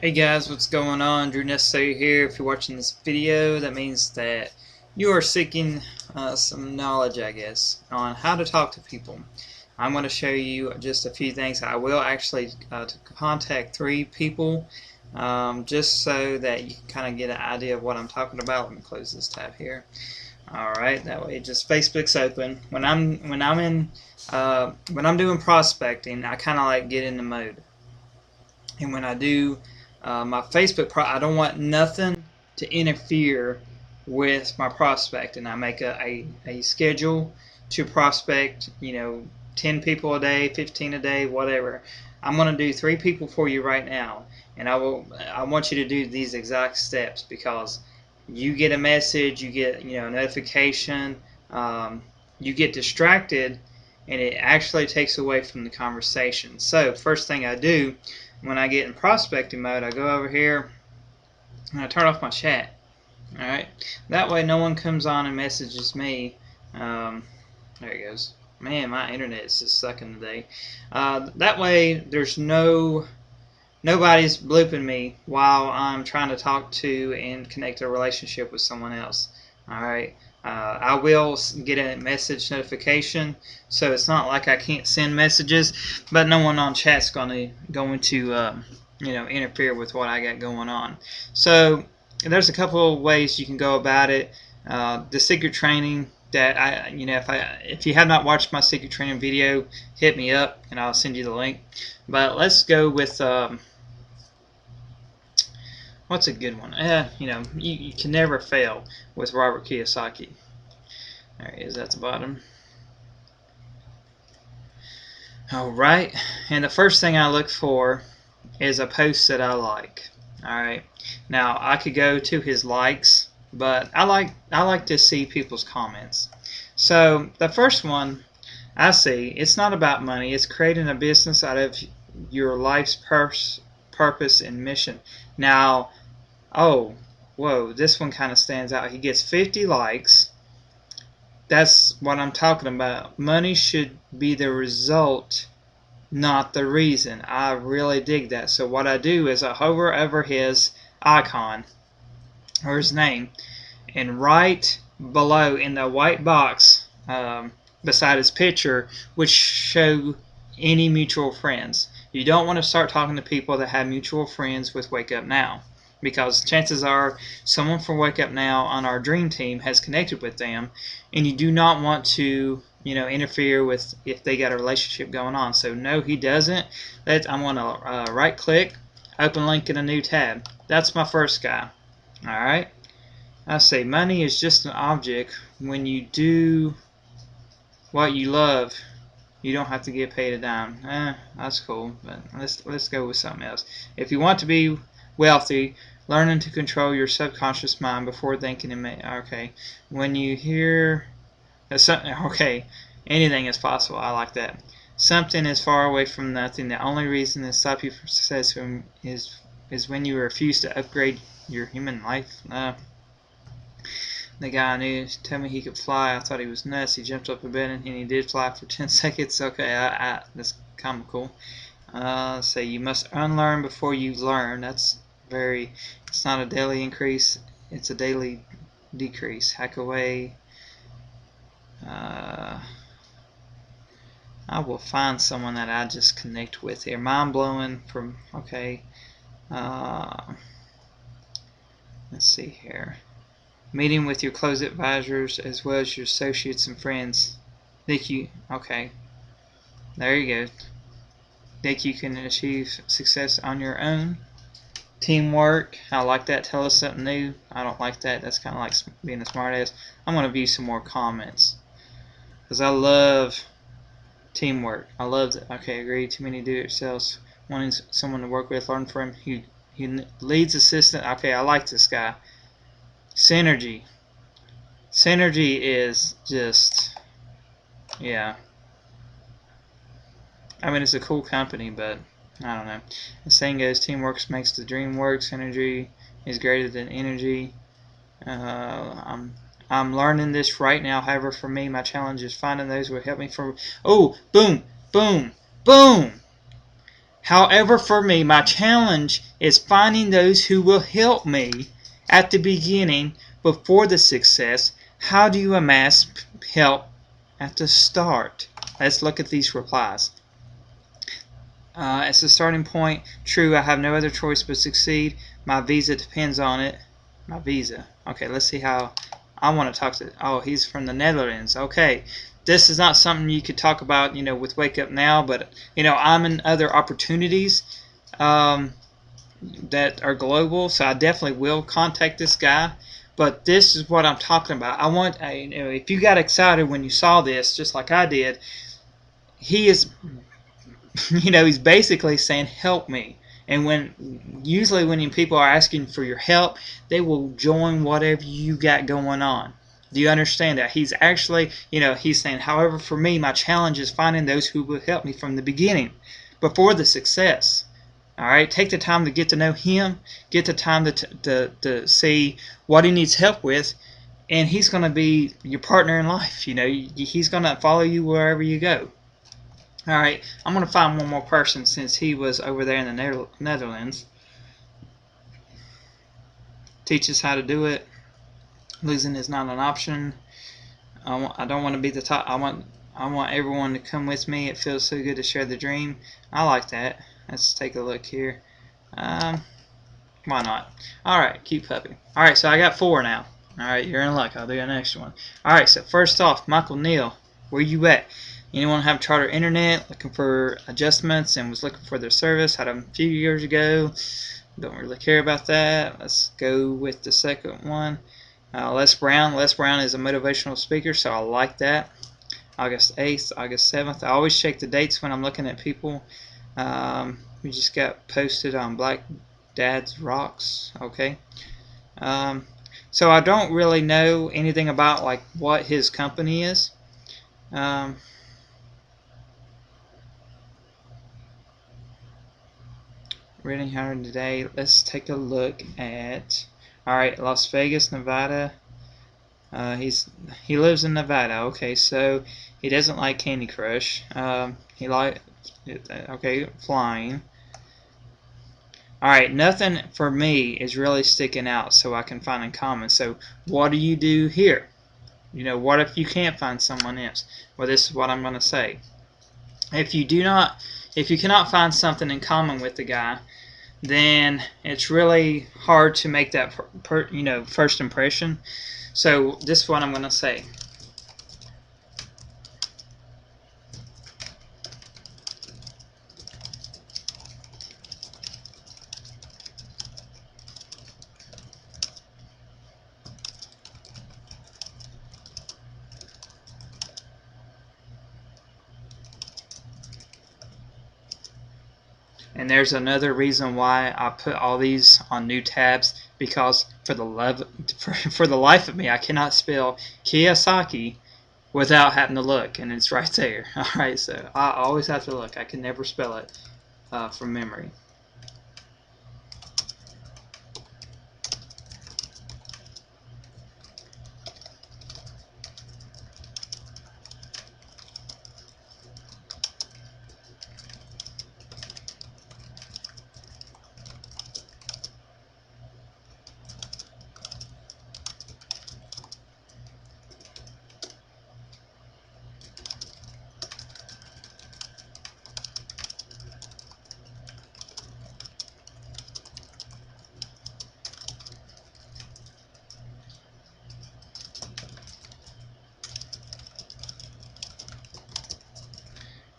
Hey guys, what's going on? Drew Necessary here. If you're watching this video, that means that you are seeking some knowledge, I guess, on how to talk to people. I'm going to show you just a few things. I will actually contact 3 people just so that you can kind of get an idea of what I'm talking about. Let me close this tab here. Alright, that way just Facebook's open. When I'm doing prospecting, I kind of like get in the mode. And when I do my Facebook, I don't want nothing to interfere with my prospecting. I make a schedule to prospect, 10 people a day, 15 a day, whatever. I'm going to do 3 people for you right now, and I want you to do these exact steps because you get a message, you get a notification, you get distracted, and it actually takes away from the conversation. So first thing I do when I get in prospecting mode, I go over here and I turn off my chat. Alright, that way no one comes on and messages me. There it goes. Man, my internet is just sucking today. That way there's nobody's blooping me while I'm trying to talk to and connect a relationship with someone else. Alright, I will get a message notification, so it's not like I can't send messages, but no one on chat's going to interfere with what I got going on. So there's a couple of ways you can go about it. The secret training that if you have not watched my secret training video, hit me up and I'll send you the link. But let's go with what's a good one? You can never fail with Robert Kiyosaki. There he is at the bottom. Alright, and the first thing I look for is a post that I like. Alright, now I could go to his likes, but I like to see people's comments. So the first one I see, it's not about money, it's creating a business out of your life's purpose and mission. Now, oh, whoa, this one kind of stands out. He gets 50 likes. That's what I'm talking about. Money should be the result, not the reason. I really dig that. So what I do is I hover over his icon, or his name, and right below in the white box beside his picture would show any mutual friends. You don't want to start talking to people that have mutual friends with Wake Up Now, because chances are someone from Wake Up Now on our dream team has connected with them, and you do not want to interfere with if they got a relationship going on. So no, he doesn't. I'm going to right click, open link in a new tab. That's my first guy. Alright, I say money is just an object. When you do what you love, you don't have to get paid a dime. That's cool, but let's go with something else. If you want to be wealthy, learning to control your subconscious mind before thinking and okay. When you hear okay, anything is possible. I like that. Something is far away from nothing. The only reason that stops you from success is when you refuse to upgrade your human life. The guy I knew told me he could fly. I thought he was nuts. He jumped up a bed and he did fly for 10 seconds. Okay, that's kind of cool. Say you must unlearn before you learn. It's not a daily increase, it's a daily decrease. Hack away. I will find someone that I just connect with here. Mind blowing from, okay. Let's see here. Meeting with your close advisors as well as your associates and friends. Okay. There you go. Think you can achieve success on your own. Teamwork, I like that. Tell us something new. I don't like that. That's kind of like being a smartass. I'm going to view some more comments because I love teamwork. I love that. Okay, agree. Too many do-it-yourselves. Wanting someone to work with, learn from. He leads assistant. Okay, I like this guy. Synergy. Synergy is just, yeah. I mean, it's a cool company, but I don't know. The saying goes, teamwork makes the dream work. Synergy is greater than energy. I'm learning this right now. However, for me, my challenge is finding those who will help me from. Oh, boom, boom, boom. However, for me, my challenge is finding those who will help me at the beginning before the success. How do you amass help at the start? Let's look at these replies. As a starting point, true, I have no other choice but succeed. My visa depends on it. My visa. Okay, let's see how I want to talk to. Oh, he's from the Netherlands. Okay, this is not something you could talk about, with Wake Up Now, but I'm in other opportunities that are global, so I definitely will contact this guy. But this is what I'm talking about. I want, if you got excited when you saw this, just like I did, he is, he's basically saying, "Help me." And usually when people are asking for your help, they will join whatever you got going on. Do you understand that? He's actually, he's saying, however, for me, my challenge is finding those who will help me from the beginning, before the success. All right, take the time to get to know him, get the time to see what he needs help with, and he's going to be your partner in life. He's going to follow you wherever you go. All right, I'm going to find one more person since he was over there in the Netherlands. Teach us how to do it. Losing is not an option. I don't want to be the top. I want everyone to come with me. It feels so good to share the dream. I like that. Let's take a look here. Why not? Alright, cute puppy. Alright, so I got 4 now. Alright, you're in luck. I'll do the next one. Alright, so first off, Michael Neal, where you at? Anyone have charter internet, looking for adjustments and was looking for their service? Had them a few years ago. Don't really care about that. Let's go with the second one. Les Brown. Les Brown is a motivational speaker, so I like that. August 8th, August 7th. I always check the dates when I'm looking at people. We just got posted on Black Dad's Rocks. Okay. So I don't really know anything about like what his company is. Reading hard today. Let's take a look at. All right, Las Vegas, Nevada. He lives in Nevada. Okay, so he doesn't like Candy Crush. He flying. All right, nothing for me is really sticking out, so I can find in common. So what do you do here? What if you can't find someone else? Well, this is what I'm going to say. If you cannot find something in common with the guy, then it's really hard to make that first impression. So this is what I'm going to say. And there's another reason why I put all these on new tabs, because for the life of me, I cannot spell Kiyosaki without having to look, and it's right there. All right, so I always have to look. I can never spell it from memory.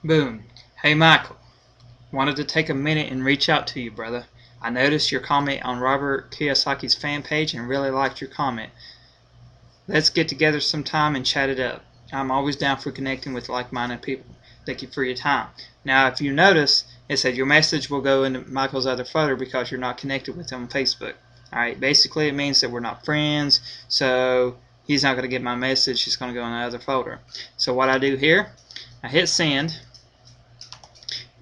Boom. Hey Michael, wanted to take a minute and reach out to you, brother. I noticed your comment on Robert Kiyosaki's fan page and really liked your comment. Let's get together sometime and chat it up. I'm always down for connecting with like-minded people. Thank you for your time. Now, if you notice, it said your message will go into Michael's other folder because you're not connected with him on Facebook. Alright, basically it means that we're not friends, so he's not going to get my message. He's going to go in the other folder. So what I do here, I hit send.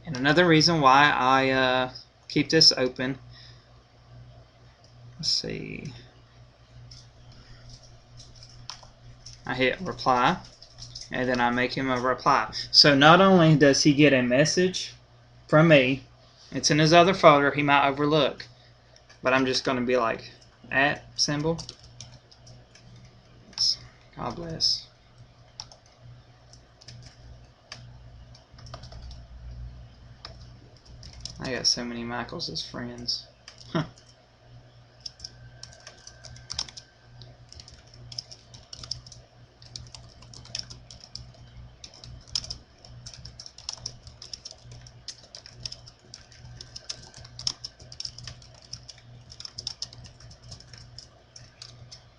And another reason why I keep this open, let's see, I hit reply, and then I make him a reply. So not only does he get a message from me, It's in his other folder. He might overlook. But I'm just going to be like, at symbol. God bless. I got so many Michaels as friends. Huh.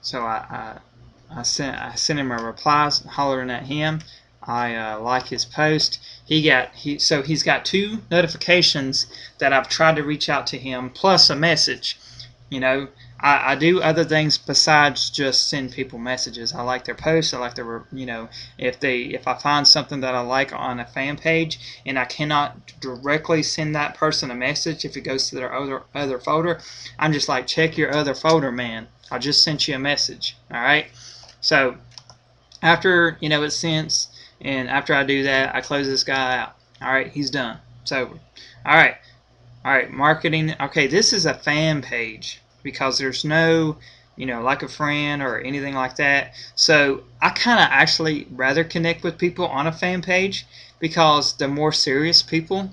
So I sent him a reply hollering at him. I like his post. He's got 2 notifications that I've tried to reach out to him, plus a message. You know, I do other things besides just send people messages. I like their posts. I like their, if I find something that I like on a fan page and I cannot directly send that person a message if it goes to their other folder, I'm just like, check your other folder, man. I just sent you a message. All right. So after it's sent, and after I do that, I close this guy out. All right, he's done. It's over. All right, marketing. Okay, this is a fan page because there's no, like a friend or anything like that. So I kind of actually rather connect with people on a fan page because the more serious people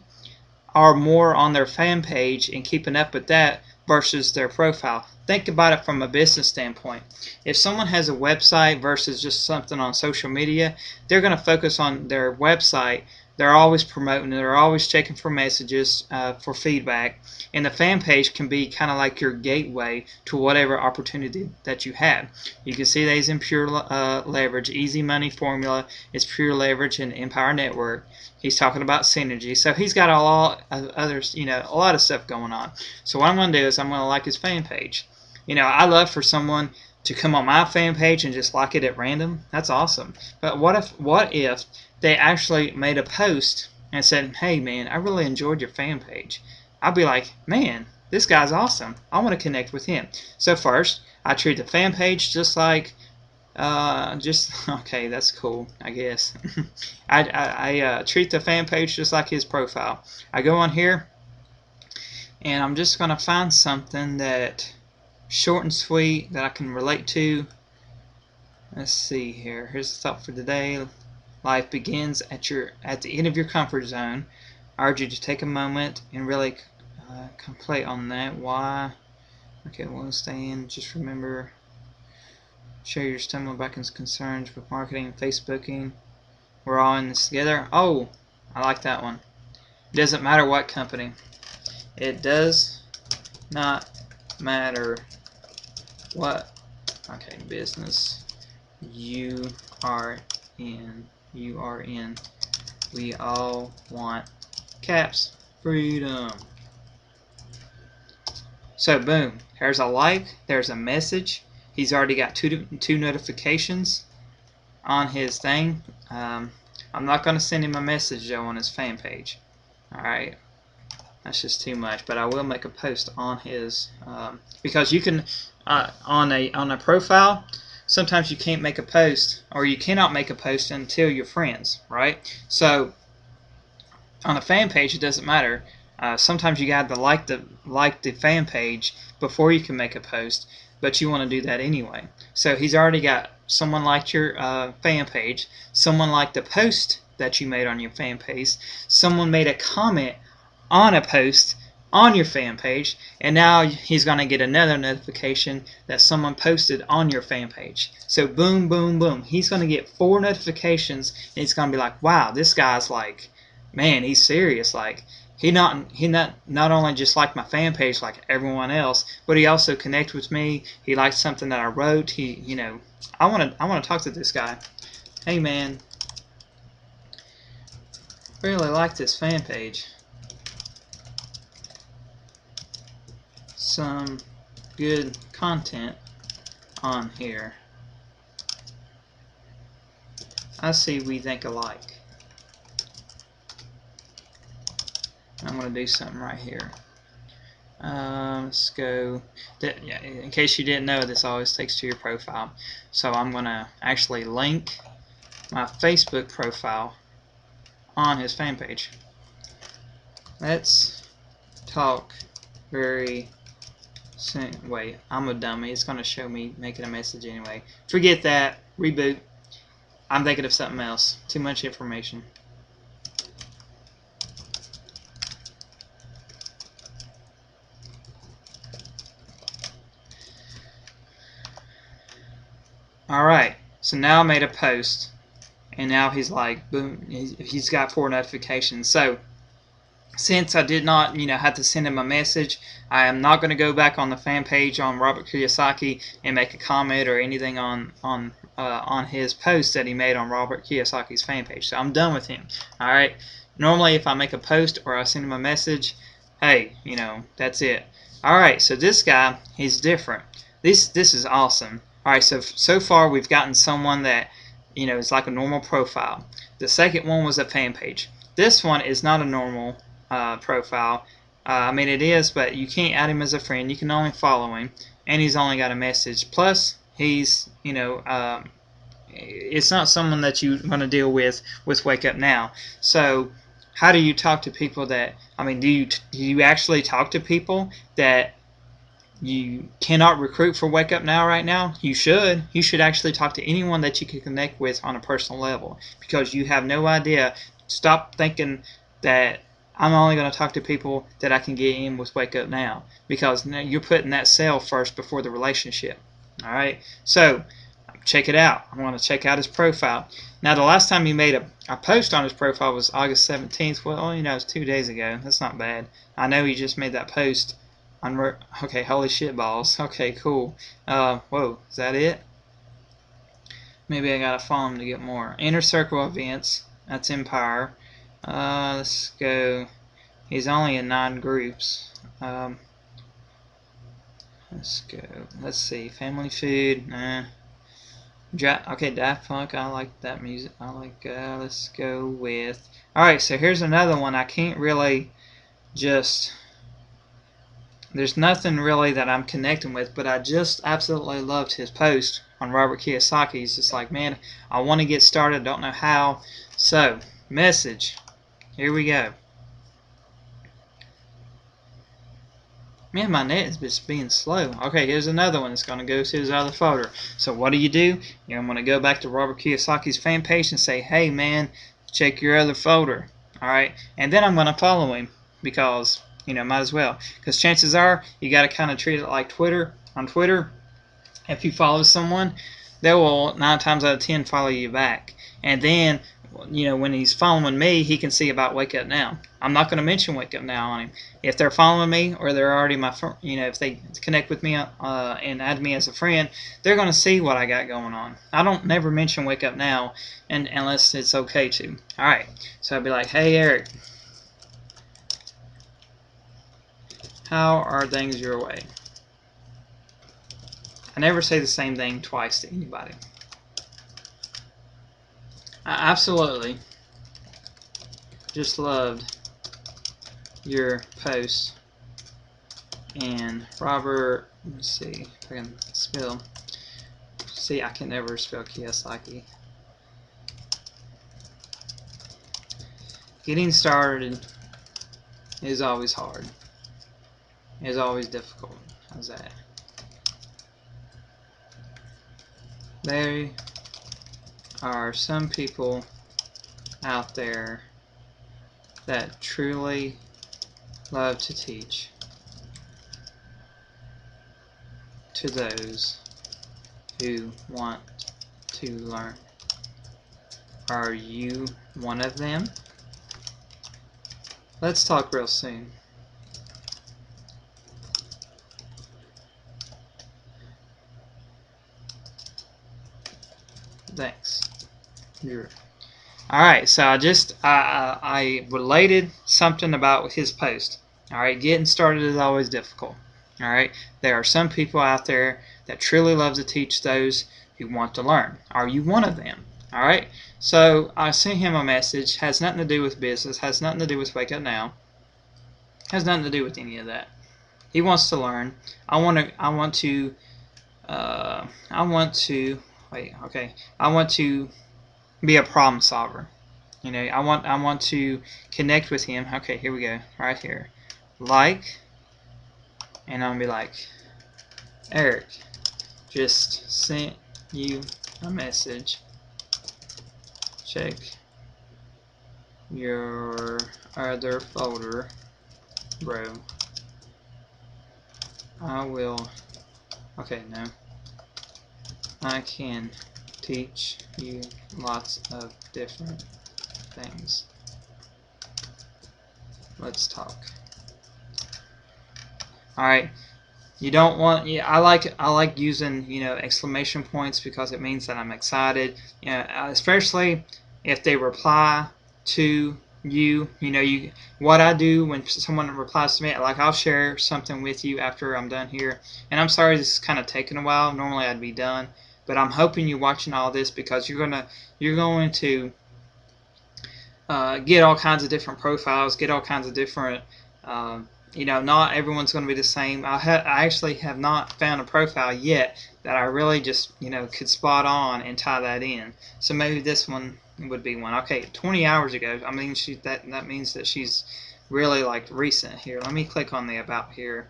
are more on their fan page and keeping up with that versus their profile. Think about it from a business standpoint. If someone has a website versus just something on social media, they're going to focus on their website. They're always promoting, they're always checking for messages, for feedback, and the fan page can be kind of like your gateway to whatever opportunity that you have. You can see that he's in Pure Leverage, Easy Money Formula is Pure Leverage and Empire Network. He's talking about synergy, so he's got a lot of others, a lot of stuff going on. So what I'm going to do is I'm going to like his fan page. I love for someone to come on my fan page and just like it at random. That's awesome. But what if they actually made a post and said, hey man, I really enjoyed your fan page? I'd be like, man, this guy's awesome. I want to connect with him. So first, I treat the fan page just like, okay, that's cool, I guess. I treat the fan page just like his profile. I go on here, and I'm just going to find something that short and sweet that I can relate to. Let's see here. Here's the thought for today. Life begins at the end of your comfort zone. I urge you to take a moment and really contemplate on that. Why? Okay, well, stay in. Just remember, share your stumbling back and concerns with marketing and Facebooking. We're all in this together. Oh, I like that one. It doesn't matter what company. It does not matter what business you are in. We all want caps freedom. So boom, there's a like, there's a message. He's already got two notifications on his thing. I'm not going to send him a message though on his fan page. Alright, that's just too much, but I will make a post on his, because you can, on a profile, sometimes you can't make a post, or you cannot make a post until you're friends, right? So on a fan page, it doesn't matter. Sometimes you got to like the fan page before you can make a post, but you want to do that anyway. So he's already got someone liked your fan page, someone liked the post that you made on your fan page, someone made a comment on a post on your fan page, and now he's going to get another notification that someone posted on your fan page. So boom, boom, boom. He's going to get 4 notifications, and he's going to be like, wow, this guy's like, man, he's serious. Like, he not only just liked my fan page like everyone else, but he also connected with me. He liked something that I wrote. I want to talk to this guy. Hey man, really like this fan page. Some good content on here. I see we think alike. I'm going to do something right here. Let's go. In case you didn't know, this always takes to your profile. So I'm going to actually link my Facebook profile on his fan page. Let's talk very soon. Wait, I'm a dummy. It's going to show me making a message anyway. Forget that. Reboot. I'm thinking of something else. Too much information. Alright, so now I made a post, and now he's like, boom, he's got 4 notifications. So, since I did not, have to send him a message, I am not going to go back on the fan page on Robert Kiyosaki and make a comment or anything on his post that he made on Robert Kiyosaki's fan page. So I'm done with him. Alright, normally if I make a post or I send him a message, hey, that's it. Alright, so this guy, he's different. This is awesome. Alright, so far we've gotten someone that, is like a normal profile. The second one was a fan page. This one is not a normal profile. I mean, it is, but you can't add him as a friend. You can only follow him, and he's only got a message. Plus, he's, it's not someone that you want to deal with Wake Up Now. So, how do you talk to people that, do you actually talk to people that you cannot recruit for Wake Up Now right now? You should. You should actually talk to anyone that you can connect with on a personal level, because you have no idea. Stop thinking that I'm only going to talk to people that I can get in with Wake Up Now, because you're putting that sale first before the relationship. Alright, so check it out. I want to check out his profile. Now, the last time he made a post on his profile was August 17th. Well, it's 2 days ago. That's not bad. I know he just made that post. Okay, holy shit balls. Okay, cool. Whoa, is that it? Maybe I gotta follow him to get more. Inner Circle events. That's Empire. Let's go. He's only in 9 groups. Let's go. Let's see. Family Food. Nah. Okay, Daft Punk. I like that music. Let's go with. Alright, so here's another one. I can't really just. There's nothing really that I'm connecting with, but I just absolutely loved his post on Robert Kiyosaki. He's just like, man, I want to get started, don't know how. So, message. Here we go. Man, my net is just being slow. Okay, here's another one. It's going to go to his other folder. So what do? I'm going to go back to Robert Kiyosaki's fan page and say, hey, man, check your other folder. Alright, and then I'm going to follow him, because might as well. Because chances are, you got to kind of treat it like Twitter. On Twitter, if you follow someone, they will 9 times out of 10 follow you back. And then, when he's following me, he can see about Wake Up Now. I'm not going to mention Wake Up Now on him. If they're following me, or they're already my friend, if they connect with me and add me as a friend, they're going to see what I got going on. I don't never mention Wake Up Now unless it's okay to. Alright, so I'd be like, hey, Eric. How are things your way? I never say the same thing twice to anybody. I absolutely just loved your post. And Robert, let's see if I can spell. See, I can never spell Kiyosaki. Getting started is always hard. Is always difficult. How's that? There are some people out there that truly love to teach to those who want to learn. Are you one of them? Let's talk real soon. Thanks. Alright, so I related something about his post. Alright, getting started is always difficult. Alright, there are some people out there that truly love to teach those who want to learn. Are you one of them? Alright, so I sent him a message. Has nothing to do with business, has nothing to do with Wake Up Now, has nothing to do with any of that. He wants to learn. I want to be a problem solver. I want to connect with him. Okay, here we go. Right here. like, and I'm gonna be like, Eric, just sent you a message. Check your other folder, bro. I will. Okay, no. I can teach you lots of different things. Let's talk. Alright. You don't want, yeah, I like using, exclamation points because it means that I'm excited. Especially if they reply to you. What I do when someone replies to me, like I'll share something with you after I'm done here. And I'm sorry this is kind of taking a while. Normally I'd be done, but I'm hoping you're watching all this because you're going to get all kinds of different profiles, get all kinds of different. Not everyone's going to be the same. I actually have not found a profile yet that I really just, could spot on and tie that in. So maybe this one would be one. Okay, 20 hours ago. I mean, that means that she's really like recent here. Let me click on the about here.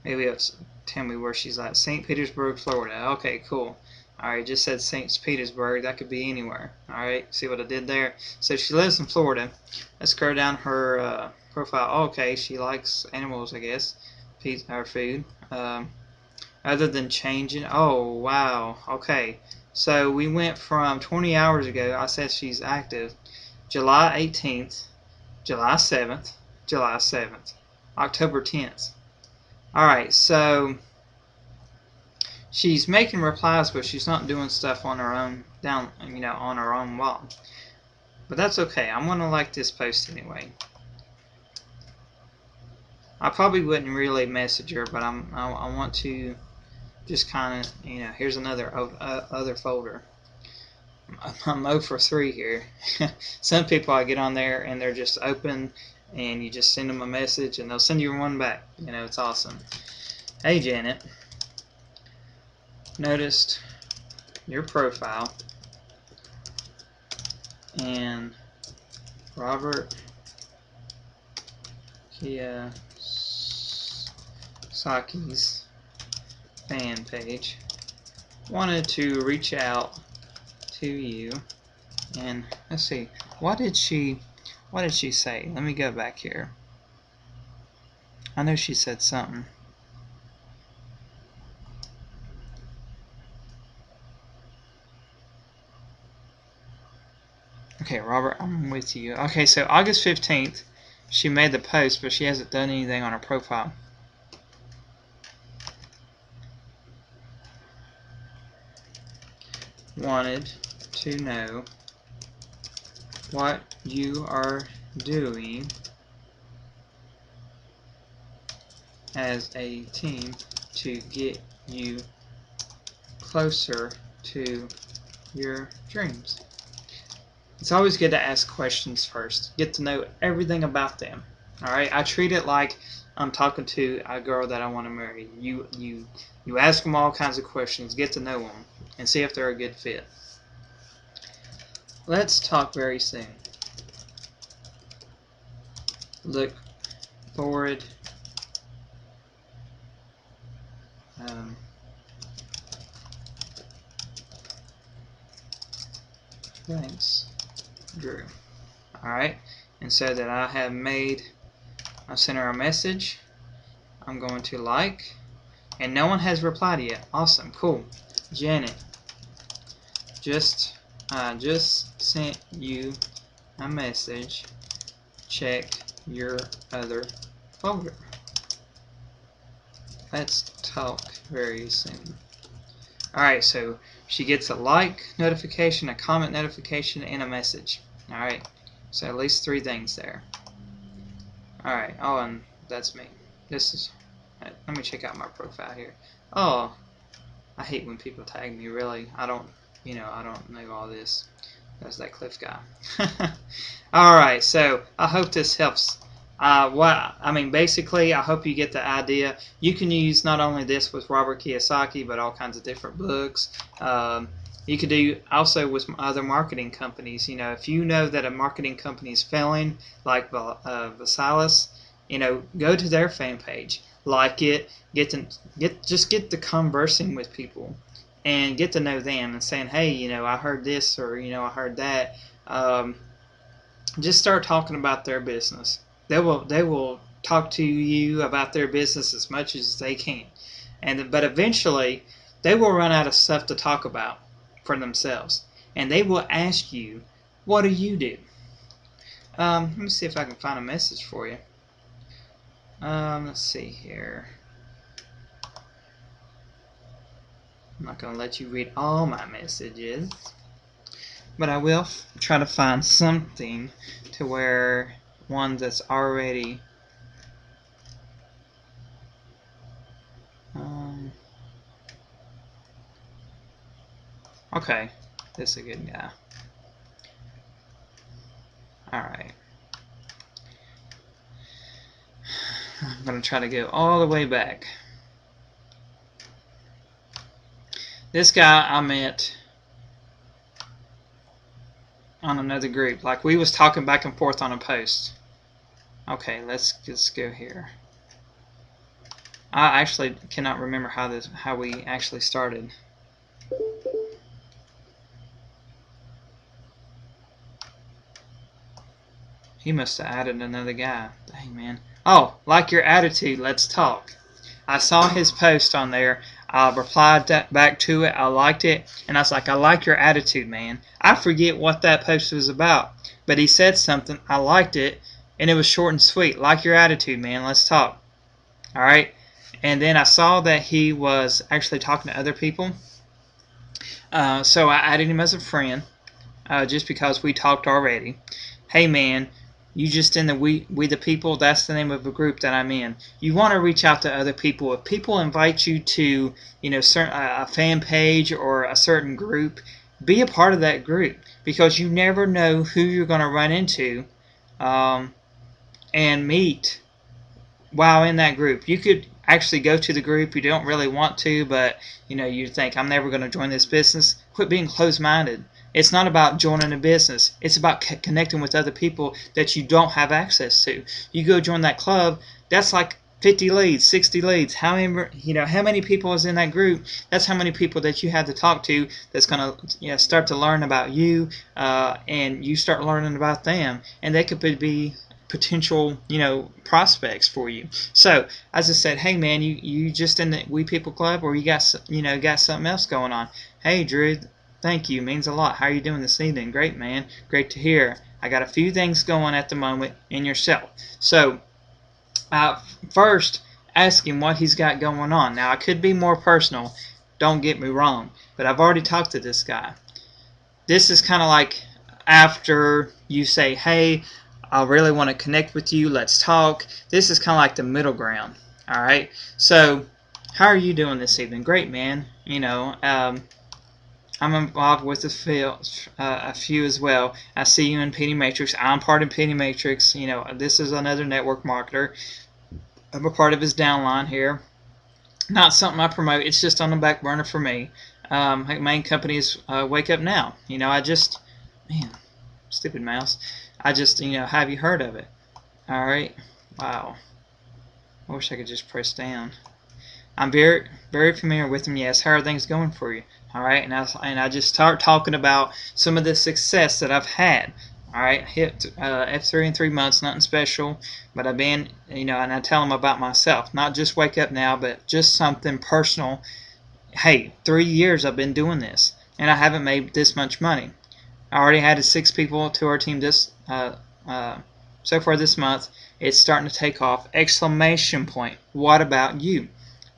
Maybe it's tell me where she's at. St. Petersburg, Florida. Okay, cool. Alright, just said St. Petersburg. That could be anywhere. Alright, see what I did there? So she lives in Florida. Let's go down her profile. Okay, she likes animals, I guess. Or food. Other than changing. Oh, wow. Okay. So we went from 20 hours ago. I said she's active. July 18th, July 7th, July 7th, October 10th. Alright, so she's making replies, but she's not doing stuff on her own on her own wall. But that's okay. I'm gonna like this post anyway. I probably wouldn't really message her, but I want to just kind of here's another other folder. I'm 0 for 3 here. Some people I get on there and they're just open, and you just send them a message and they'll send you one back. It's awesome. Hey Janet, noticed your profile and Robert Kiyosaki's fan page. Wanted to reach out to you, and let's see, what did she say? Let me go back here. I know she said something. Okay, Robert, I'm with you. Okay, so August 15th, she made the post, but she hasn't done anything on her profile. Wanted to know what you are doing as a team to get you closer to your dreams. It's always good to ask questions first. Get to know everything about them. Alright, I treat it like I'm talking to a girl that I want to marry. You ask them all kinds of questions, get to know them, and see if they're a good fit. Let's talk very soon. Look forward. Thanks, Drew. Alright, and so that I sent her a message. I'm going to like, and no one has replied yet. Awesome, cool. Janet, just sent you a message. Check your other folder. Let's talk very soon. Alright, so she gets a like notification, a comment notification, and a message. Alright, so at least 3 things there. Alright, oh, and that's me. Let me check out my profile here. Oh, I hate when people tag me, really. I don't know all this. That's that Cliff guy. Alright, so I hope this helps. Basically, I hope you get the idea. You can use not only this with Robert Kiyosaki, but all kinds of different books. You could do also with other marketing companies. If you know that a marketing company is failing, like Vasalis, go to their fan page, like it, get to conversing with people, and get to know them, and saying, hey, I heard this, or I heard that. Just start talking about their business. They will talk to you about their business as much as they can, but eventually they will run out of stuff to talk about for themselves, and they will ask you, what do you do? Let me see if I can find a message for you. Let's see here. I'm not going to let you read all my messages, but I will try to find something to where one that's already okay, this is a good guy. Alright, I'm going to try to go all the way back. This guy I met on another group. Like, we was talking back and forth on a post. Okay, let's just go here. I actually cannot remember how we actually started. He must have added another guy. Dang, man. Oh, like your attitude, let's talk. I saw his post on there. I replied back to it. I liked it. And I was like, I like your attitude, man. I forget what that post was about. But he said something. I liked it. And it was short and sweet. Like your attitude, man. Let's talk. Alright? And then I saw that he was actually talking to other people. So I added him as a friend. Just because we talked already. Hey, man. You just in the We the People, that's the name of a group that I'm in. You want to reach out to other people. If people invite you to, a fan page or a certain group, be a part of that group, because you never know who you're going to run into and meet while in that group. You could actually go to the group. You don't really want to, but you think, I'm never going to join this business. Quit being closed-minded. It's not about joining a business. It's about connecting with other people that you don't have access to. You go join that club, that's like 50 leads, 60 leads. How many people is in that group? That's how many people that you have to talk to that's going to start to learn about you, and you start learning about them, and they could be potential prospects for you. So as I said, hey man, you just in the We People Club, or you got something else going on? Hey Drew, thank you, means a lot. How are you doing this evening? Great, man. Great to hear. I got a few things going at the moment in yourself. So, first, ask him what he's got going on. Now, I could be more personal. Don't get me wrong. But I've already talked to this guy. This is kind of like after you say, hey, I really want to connect with you. Let's talk. This is kind of like the middle ground. All right? So, how are you doing this evening? Great, man. I'm involved with a few as well. I see you in PD Matrix. I'm part of PD Matrix. This is another network marketer. I'm a part of his downline here. Not something I promote. It's just on the back burner for me. My main company is Wake Up Now. Stupid mouse. Have you heard of it? All right. Wow. I wish I could just press down. I'm very, very familiar with them. Yes. How are things going for you? All right, and I just start talking about some of the success that I've had. All right, hit F3 in 3 months, nothing special, but I've been, and I tell them about myself, not just Wake Up Now, but just something personal. Hey, 3 years I've been doing this, and I haven't made this much money. I already added 6 people to our team so far this month. It's starting to take off! Exclamation point! What about you?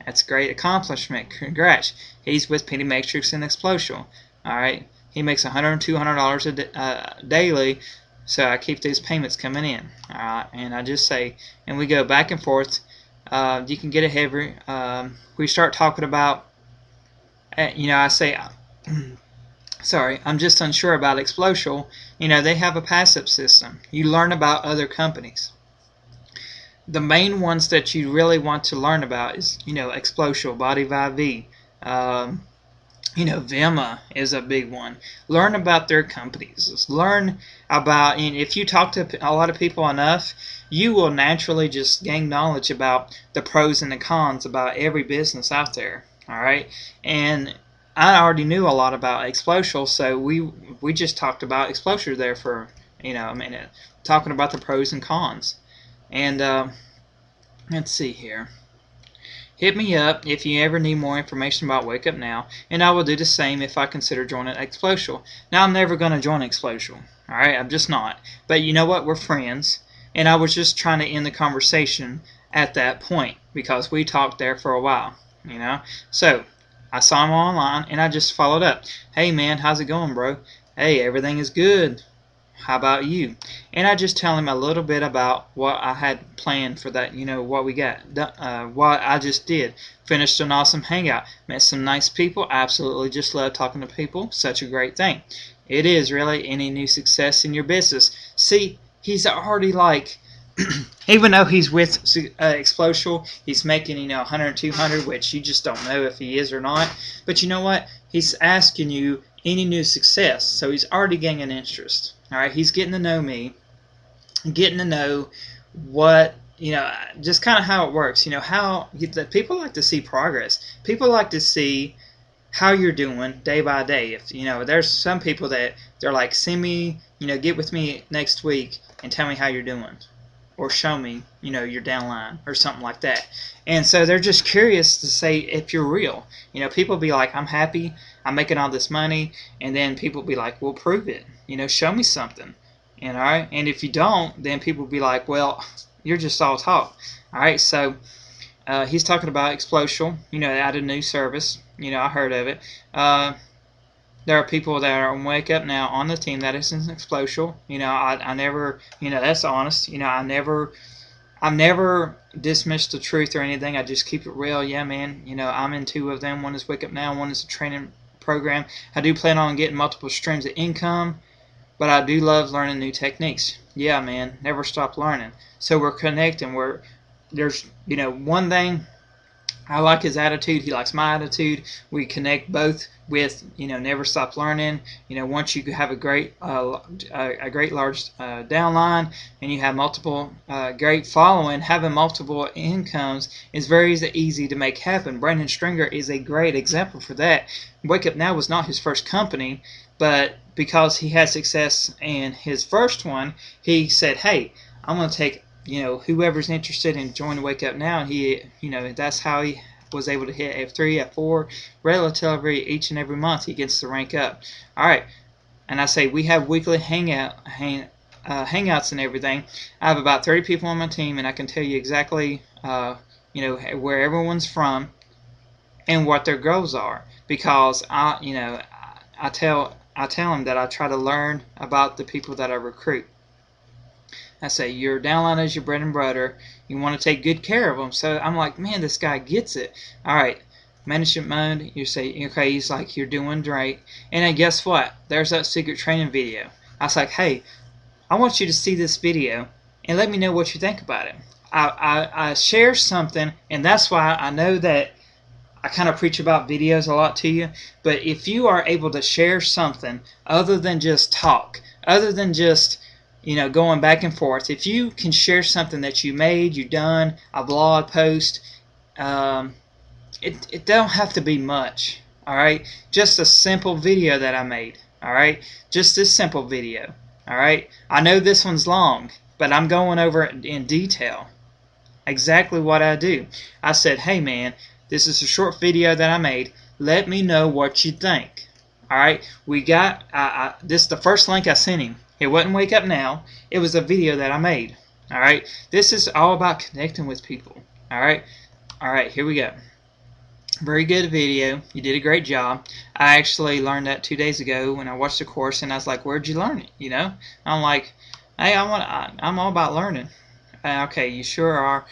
That's a great accomplishment. Congrats. He's with PD Matrix and Explosion. Alright. He makes $100 and $200 daily, so I keep these payments coming in. Alright. And I just say, and we go back and forth. You can get ahead. We start talking about, I say, sorry, I'm just unsure about Explosion. They have a passive system. You learn about other companies. The main ones that you really want to learn about is, Explosion, Body IV, Vima is a big one. Learn about their companies. Learn about, and if you talk to a lot of people enough, you will naturally just gain knowledge about the pros and the cons about every business out there. All right, and I already knew a lot about Explosial, so we just talked about Explosial there for a minute, talking about the pros and cons. And let's see here. Hit me up if you ever need more information about Wake Up Now, and I will do the same if I consider joining Explosial. Now, I'm never going to join Explosial, alright? I'm just not. But you know what? We're friends, and I was just trying to end the conversation at that point because we talked there for a while, So, I saw him online, and I just followed up. Hey, man, how's it going, bro? Hey, everything is good. How about you? And I just tell him a little bit about what I had planned for that, what we got, what I just did. Finished an awesome hangout, met some nice people, absolutely just love talking to people, such a great thing. It is really any new success in your business. See, he's already even though he's with Explosial, he's making, 100, 200, which you just don't know if he is or not. But you know what? He's asking you any new success, so he's already gaining interest. All right, he's getting to know me, getting to know what, just kind of how it works. How people like to see progress. People like to see how you're doing day by day. If there's some people that they're like, send me, get with me next week and tell me how you're doing, or show me, your downline or something like that. And so they're just curious to say if you're real. People be like, I'm happy, I'm making all this money, and then people be like, well, prove it. Show me something. And all right, and if you don't, then people be like, well, you're just all talk. All right, so he's talking about Explosial. Added a new service. I heard of it. There are people that are on Wake Up Now on the team that is in Explosial. I never, that's honest. I've never dismissed the truth or anything. I just keep it real. Yeah, man. I'm in two of them. One is Wake Up Now. One is a training program. I do plan on getting multiple streams of income, but I do love learning new techniques. Yeah, man. Never stop learning. So we're connecting. There's one thing. I like his attitude. He likes my attitude. We connect both with never stop learning. Once you have a great large downline and you have multiple great following, having multiple incomes is very easy to make happen. Brandon Stringer is a great example for that. Wake Up Now was not his first company, but because he had success in his first one, he said, hey, I'm going to take whoever's interested in joining Wake Up Now, and he, that's how he was able to hit F3, F4, relatively each and every month he gets to rank up. All right, and I say we have weekly hangouts and everything. I have about 30 people on my team, and I can tell you exactly, where everyone's from and what their goals are, because I tell them that I try to learn about the people that I recruit. I say, your downline is your bread and butter. You want to take good care of them. So I'm like, man, this guy gets it. All right, management mode. You say, okay, he's like, you're doing great. And then guess what? There's that secret training video. I was like, hey, I want you to see this video and let me know what you think about it. I share something, and that's why I know that I kind of preach about videos a lot to you. But if you are able to share something other than just talk, other than just going back and forth. If you can share something that you made, you done, a blog post, it don't have to be much, all right? Just a simple video that I made, all right? Just this simple video, all right? I know this one's long, but I'm going over it in detail, exactly what I do. I said, hey, man, this is a short video that I made. Let me know what you think, all right? We got, this is the first link I sent him. It wasn't Wake Up Now. It was a video that I made. All right. This is all about connecting with people. All right. All right. Here we go. Very good video. You did a great job. I actually learned that 2 days ago when I watched the course, and I was like, "Where'd you learn it?" I'm like, "Hey, I'm all about learning." Okay, you sure are.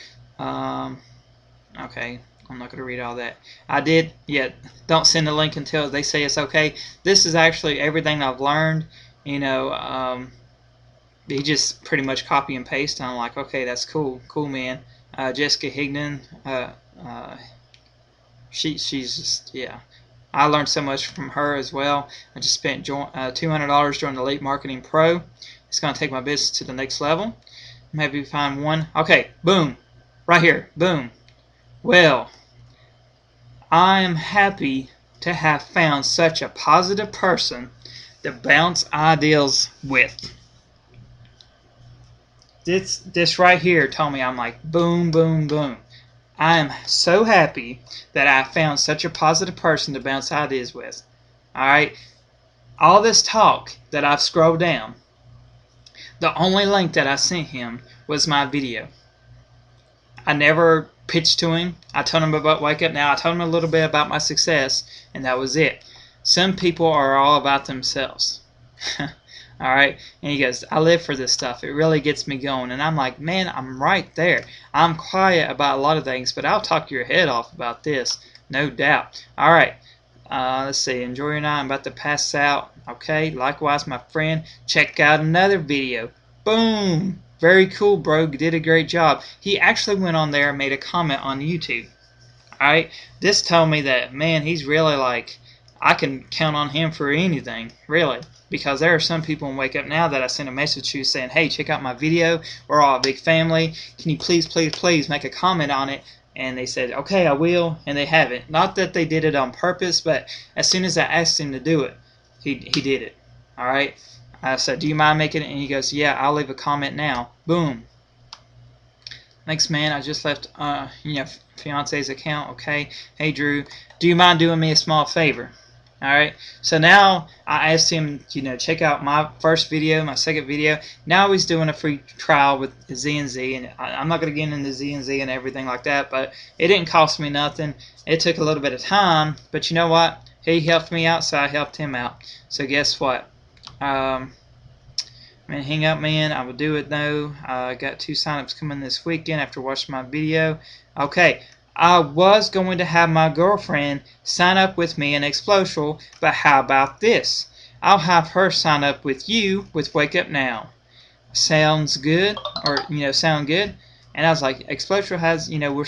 Okay. I'm not going to read all that. I did. Yeah. Don't send the link until they say it's okay. This is actually everything I've learned. He just pretty much copy and paste, and I'm like, okay, that's cool, man. Jessica Higdon, she's just, yeah. I learned so much from her as well. I just spent $200 during the Elite Marketing Pro. It's going to take my business to the next level. Maybe find one. Okay, boom. Right here. Boom. Well, I am happy to have found such a positive person to bounce ideas with. This right here told me, I'm like, boom, boom, boom. I am so happy that I found such a positive person to bounce ideas with. Alright? All this talk that I've scrolled down, the only link that I sent him was my video. I never pitched to him. I told him about Wake Up Now. I told him a little bit about my success, and that was it. Some people are all about themselves. Alright? And he goes, I live for this stuff. It really gets me going. And I'm like, man, I'm right there. I'm quiet about a lot of things, but I'll talk your head off about this. No doubt. Alright. Let's see. Enjoy your night. I'm about to pass out. Okay? Likewise, my friend. Check out another video. Boom! Very cool, bro. You did a great job. He actually went on there and made a comment on YouTube. Alright? This told me that, man, he's really like, I can count on him for anything. Really. Because there are some people in Wake Up Now that I sent a message to saying, hey, check out my video. We're all a big family. Can you please, please, please make a comment on it? And they said, okay, I will. And they haven't. Not that they did it on purpose, but as soon as I asked him to do it, he did it. Alright? I said, do you mind making it? And he goes, yeah, I'll leave a comment now. Boom. Thanks, man. I just left, fiance's account. Okay. Hey, Drew, do you mind doing me a small favor? Alright, so now I asked him, check out my first video, my second video. Now he's doing a free trial with Z&Z, and I'm not going to get into Z&Z and everything like that, but it didn't cost me nothing. It took a little bit of time, but you know what? He helped me out, so I helped him out. So guess what? Man, hang up, man. I will do it, though. I got 2 signups coming this weekend after watching my video. Okay. I was going to have my girlfriend sign up with me in Explosial, but how about this? I'll have her sign up with you with Wake Up Now. Sounds good? Or, sound good? And I was like, Explosial has, we're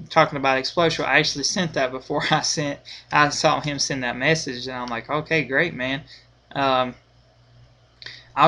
talking about Explosial. I actually sent that before I saw him send that message, and I'm like, okay, great, man. I'll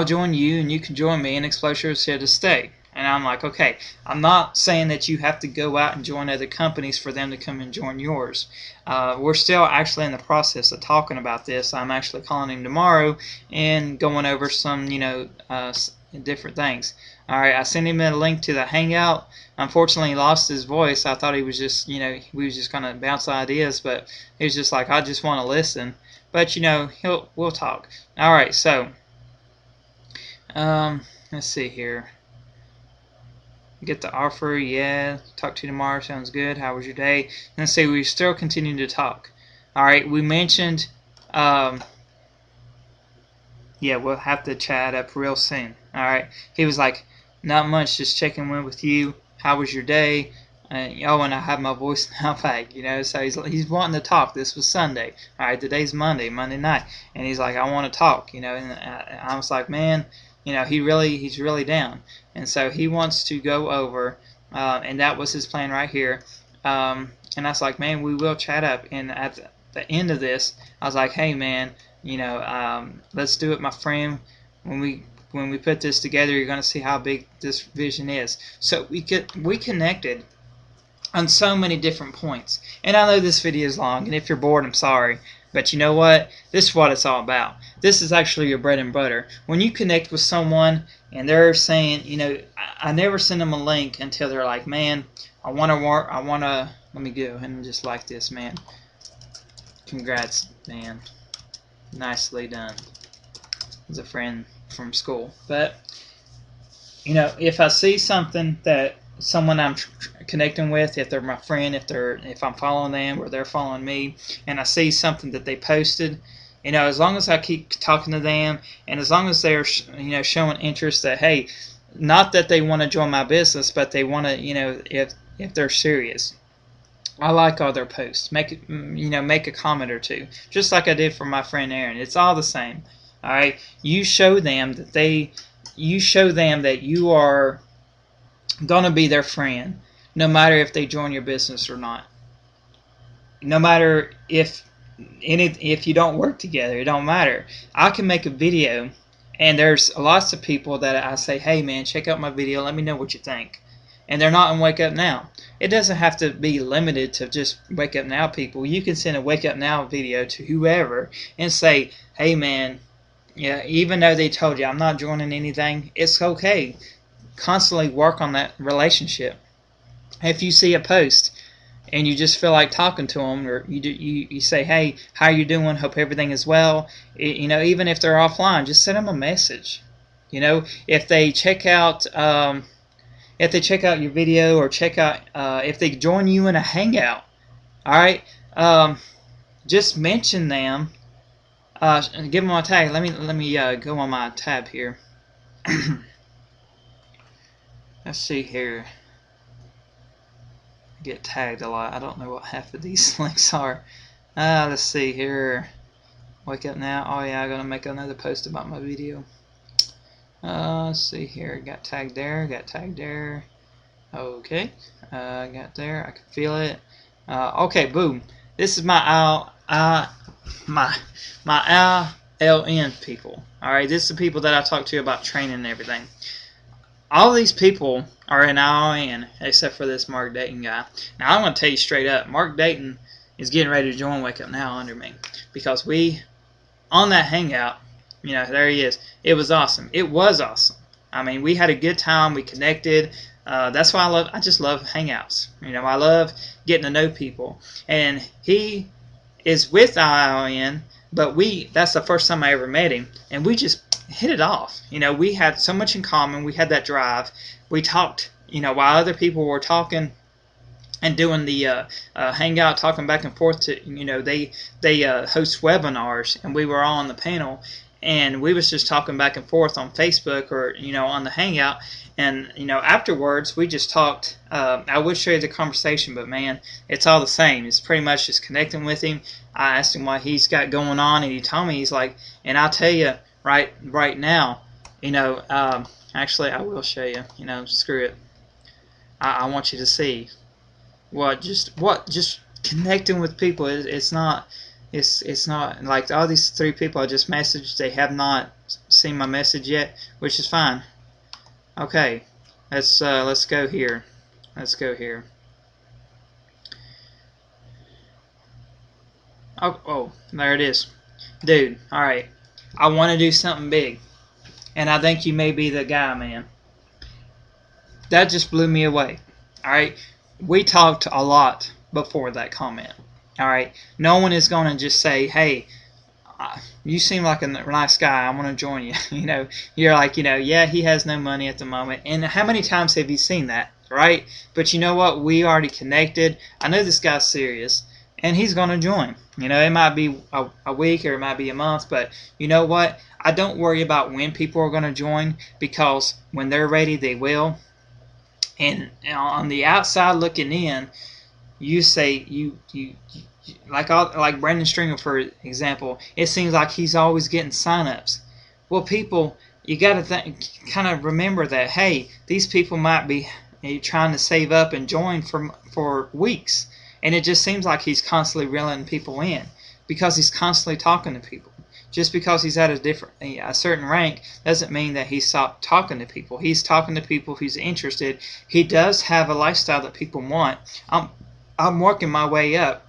join you, and you can join me, and Explosial is here to stay. And I'm like, okay, I'm not saying that you have to go out and join other companies for them to come and join yours. We're still actually in the process of talking about this. I'm actually calling him tomorrow and going over some, different things. All right, I sent him a link to the Hangout. Unfortunately, he lost his voice. I thought he was just, we was just going to bounce ideas, but he was just like, I just want to listen. But, we'll talk. All right, so, let's see here. Get the offer, yeah. Talk to you tomorrow, sounds good. How was your day? And say we still continue to talk. Alright, we mentioned, yeah, we'll have to chat up real soon. Alright, he was like, not much, just checking in with you. How was your day? And I have my voice now back, so he's wanting to talk. This was Sunday. Alright, today's Monday night. And he's like, I want to talk, and I was like, man, he's really down. And so he wants to go over, and that was his plan right here. And I was like, man, we will chat up. And at the end of this, I was like, hey, man, let's do it, my friend. When we put this together, you're going to see how big this vision is. So we connected on so many different points. And I know this video is long, and if you're bored, I'm sorry. But you know what? This is what it's all about. This is actually your bread and butter. When you connect with someone and they're saying, I never send them a link until they're like, man, I want to, let me go ahead and just like this, man. Congrats, man. Nicely done. As a friend from school. But, if I see something that someone I'm connecting with, if they're my friend, if I'm following them or they're following me, and I see something that they posted, as long as I keep talking to them, and as long as they're showing interest that, hey, not that they want to join my business, but they want to, if they're serious, I like all their posts. Make a comment or two, just like I did for my friend Aaron. It's all the same. All right, you show them that you are gonna be their friend, no matter if they join your business or not. No matter if you don't work together, it don't matter. I can make a video And there's lots of people that I say, hey man, check out my video, let me know what you think. And they're not in Wake Up Now. It doesn't have to be limited to just Wake Up Now people. You can send a Wake Up Now video to whoever and say, hey man, yeah, even though they told you I'm not joining anything, it's okay. Constantly work on that relationship. If you see a post and you just feel like talking to them, or you say, hey, how you doing? Hope everything is well. Even if they're offline, just send them a message. If they check out your video, or check out if they join you in a hangout, all right, just mention them. Give them a tag. Let me go on my tab here. Let's see here. I get tagged a lot. I don't know what half of these links are. Let's see here. Wake Up Now. Oh yeah, I'm gonna make another post about my video. Let's see here. Got tagged there. Got tagged there. Okay. Got there. I can feel it. Okay. Boom. This is my ILN people. All right. This is the people that I talk to about training and everything. All these people are in ILN except for this Mark Dayton guy. Now I'm going to tell you straight up, Mark Dayton is getting ready to join Wake Up Now under me, because we, on that hangout, there he is. It was awesome. It was awesome. I mean, we had a good time. We connected. That's why I just love hangouts. I love getting to know people. And he is with ILN, but that's the first time I ever met him, and we just hit it off. We had so much in common. We had that drive. We talked, while other people were talking and doing the hangout, talking back and forth to, they host webinars, and we were all on the panel, and we was just talking back and forth on Facebook, or, on the hangout. And, afterwards, we just talked. I would show you the conversation, but, man, it's all the same. It's pretty much just connecting with him. I asked him what he's got going on, and he told me, he's like, and I'll tell you right now, actually, I will show you, screw it. I want you to see just connecting with people. It's not like all these 3 people I just messaged, they have not seen my message yet, which is fine. Okay, let's go here. Let's go here. Oh, there it is. Dude, alright. I want to do something big, and I think you may be the guy, man. That just blew me away. Alright, we talked a lot before that comment. Alright, no one is going to just say, hey, you seem like a nice guy, I want to join you. You're like, yeah, he has no money at the moment. And how many times have you seen that, right? But you know what? We already connected. I know this guy's serious, and he's going to join. It might be a week, or it might be a month, but you know what? I don't worry about when people are going to join, because when they're ready, they will. And on the outside looking in, you say, like Brandon Stringer, for example, it seems like he's always getting sign-ups. Well, people, you got to kind of remember that, hey, these people might be trying to save up and join for weeks. And it just seems like he's constantly reeling people in, because he's constantly talking to people. Just because he's at a certain rank doesn't mean that he stopped talking to people. He's talking to people who's interested. He does have a lifestyle that people want. I'm working my way up.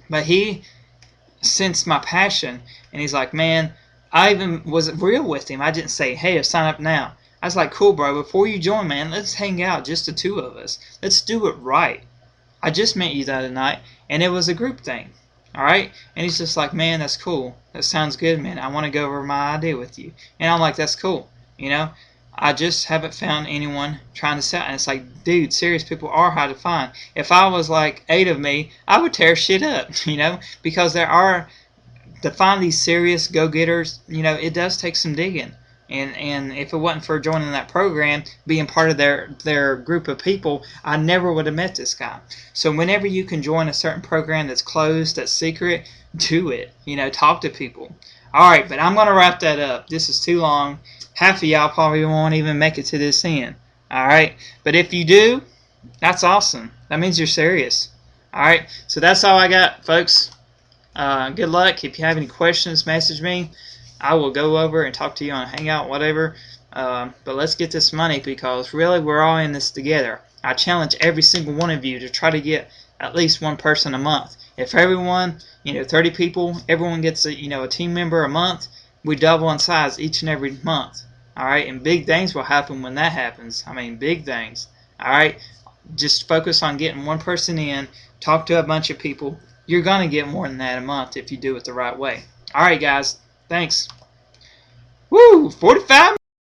But he sensed my passion, and he's like, man, I even was real with him. I didn't say, hey, sign up now. I was like, cool, bro, before you join, man, let's hang out, just the 2 of us. Let's do it right. I just met you the other night, and it was a group thing. Alright? And he's just like, man, that's cool. That sounds good, man. I want to go over my idea with you. And I'm like, that's cool. I just haven't found anyone trying to sell. And it's like, dude, serious people are hard to find. If I was like 8 of me, I would tear shit up, because there are, to find these serious go-getters, it does take some digging. And if it wasn't for joining that program, being part of their group of people, I never would have met this guy. So whenever you can join a certain program that's closed, that's secret, do it. Talk to people. Alright, but I'm going to wrap that up. This is too long. Half of y'all probably won't even make it to this end. Alright, but if you do, that's awesome. That means you're serious. Alright, so that's all I got, folks. Good luck. If you have any questions, message me. I will go over and talk to you on Hangout, whatever. But let's get this money, because really we're all in this together. I challenge every single one of you to try to get at least one person a month. If everyone, 30 people, everyone gets a team member a month, we double in size each and every month. All right, and big things will happen when that happens. I mean, big things. All right, just focus on getting one person in, talk to a bunch of people. You're going to get more than that a month if you do it the right way. All right, guys. Thanks. Woo! 45